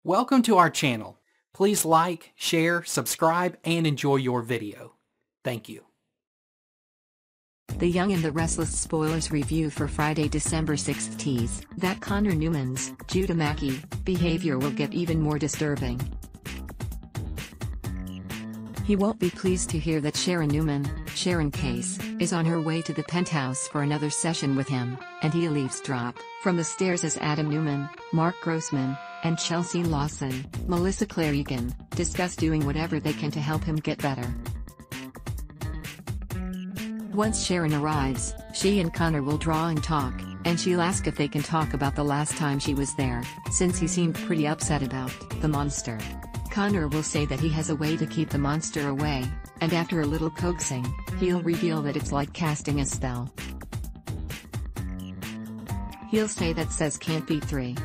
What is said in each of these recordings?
Welcome to our channel. Please like, share, subscribe, and enjoy your video. Thank you. The Young and the Restless spoilers review for Friday, December 6th tease that Connor Newman's Judah Mackey behavior will get even more disturbing. He won't be pleased to hear that Sharon Newman, Sharon Case, is on her way to the penthouse for another session with him, and he'll eavesdrop from the stairs as Adam Newman, Mark Grossman, and Chelsea Lawson, Melissa Claire Egan, discuss doing whatever they can to help him get better. Once Sharon arrives, she and Connor will draw and talk, and she'll ask if they can talk about the last time she was there, since he seemed pretty upset about the monster. Connor will say that he has a way to keep the monster away, and after a little coaxing, he'll reveal that it's like casting a spell. He'll say that says can't beat 3.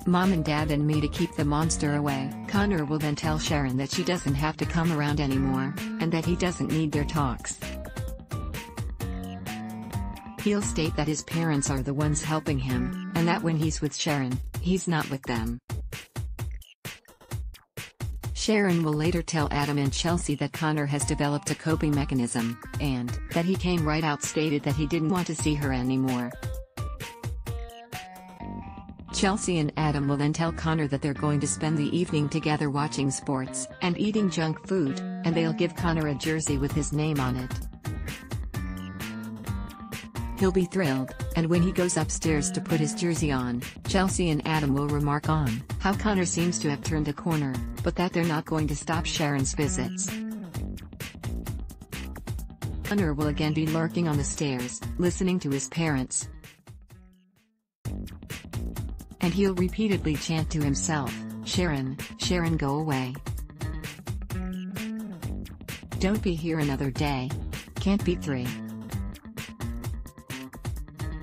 Mom and Dad and me to keep the monster away. Connor will then tell Sharon that she doesn't have to come around anymore, and that he doesn't need their talks. He'll state that his parents are the ones helping him, and that when he's with Sharon, he's not with them. Sharon will later tell Adam and Chelsea that Connor has developed a coping mechanism, and that he came right out stated that he didn't want to see her anymore. Chelsea and Adam will then tell Connor that they're going to spend the evening together watching sports and eating junk food, and they'll give Connor a jersey with his name on it. He'll be thrilled, and when he goes upstairs to put his jersey on, Chelsea and Adam will remark on how Connor seems to have turned a corner, but that they're not going to stop Sharon's visits. Connor will again be lurking on the stairs, listening to his parents. And he'll repeatedly chant to himself, "Sharon, Sharon, go away. Don't be here another day. Can't beat 3.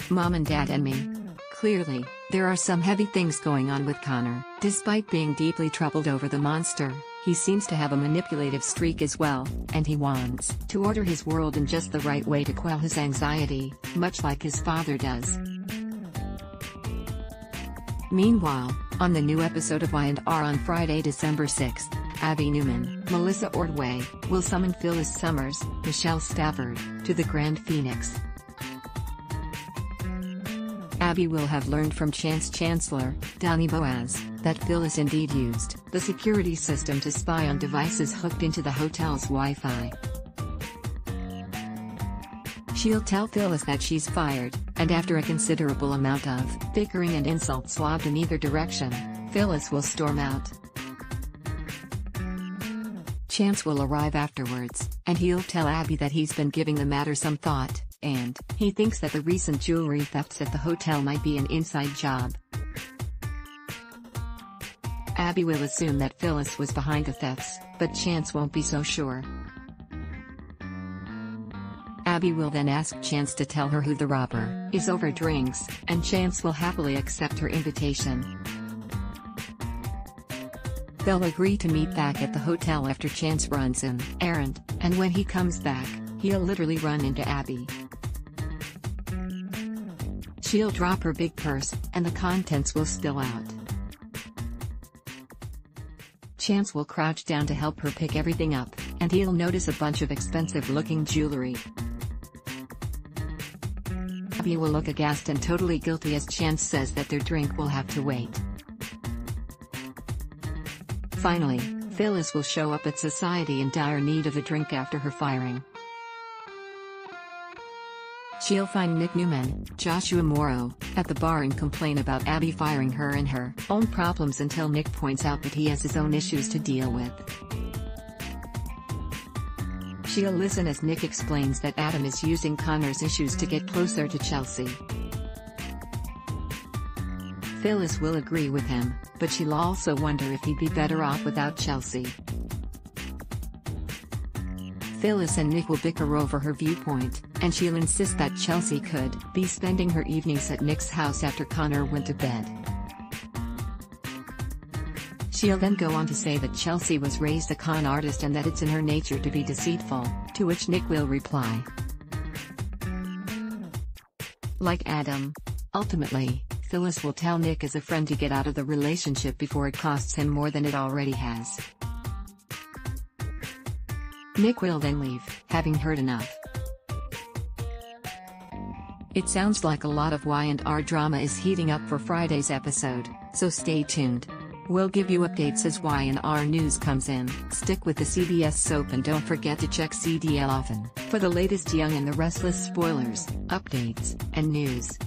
Mom and Dad and me." Clearly, there are some heavy things going on with Connor. Despite being deeply troubled over the monster, he seems to have a manipulative streak as well, and he wants to order his world in just the right way to quell his anxiety, much like his father does. Meanwhile, on the new episode of Y&R on Friday, December 6th, Abby Newman, Melissa Ordway, will summon Phyllis Summers, Michelle Stafford, to the Grand Phoenix. Abby will have learned from Chance Chancellor, Donnie Boaz, that Phyllis indeed used the security system to spy on devices hooked into the hotel's Wi-Fi. She'll tell Phyllis that she's fired, and after a considerable amount of bickering and insults lobbed in either direction, Phyllis will storm out. Chance will arrive afterwards, and he'll tell Abby that he's been giving the matter some thought, and he thinks that the recent jewelry thefts at the hotel might be an inside job. Abby will assume that Phyllis was behind the thefts, but Chance won't be so sure. Abby will then ask Chance to tell her who the robber is over drinks, and Chance will happily accept her invitation. They'll agree to meet back at the hotel after Chance runs an errand, and when he comes back, he'll literally run into Abby. She'll drop her big purse, and the contents will spill out. Chance will crouch down to help her pick everything up, and he'll notice a bunch of expensive-looking jewelry. Abby will look aghast and totally guilty as Chance says that their drink will have to wait. Finally, Phyllis will show up at society in dire need of a drink after her firing. She'll find Nick Newman, Joshua Morrow, at the bar and complain about Abby firing her and her own problems until Nick points out that he has his own issues to deal with. She'll listen as Nick explains that Adam is using Connor's issues to get closer to Chelsea. Phyllis will agree with him, but she'll also wonder if he'd be better off without Chelsea. Phyllis and Nick will bicker over her viewpoint, and she'll insist that Chelsea could be spending her evenings at Nick's house after Connor went to bed. She'll then go on to say that Chelsea was raised a con artist and that it's in her nature to be deceitful, to which Nick will reply, "Like Adam." Ultimately, Phyllis will tell Nick as a friend to get out of the relationship before it costs him more than it already has. Nick will then leave, having heard enough. It sounds like a lot of Y&R drama is heating up for Friday's episode, so stay tuned. We'll give you updates as Y&R news comes in. Stick with the CBS soap and don't forget to check CDL often for the latest Young and the Restless spoilers, updates, and news.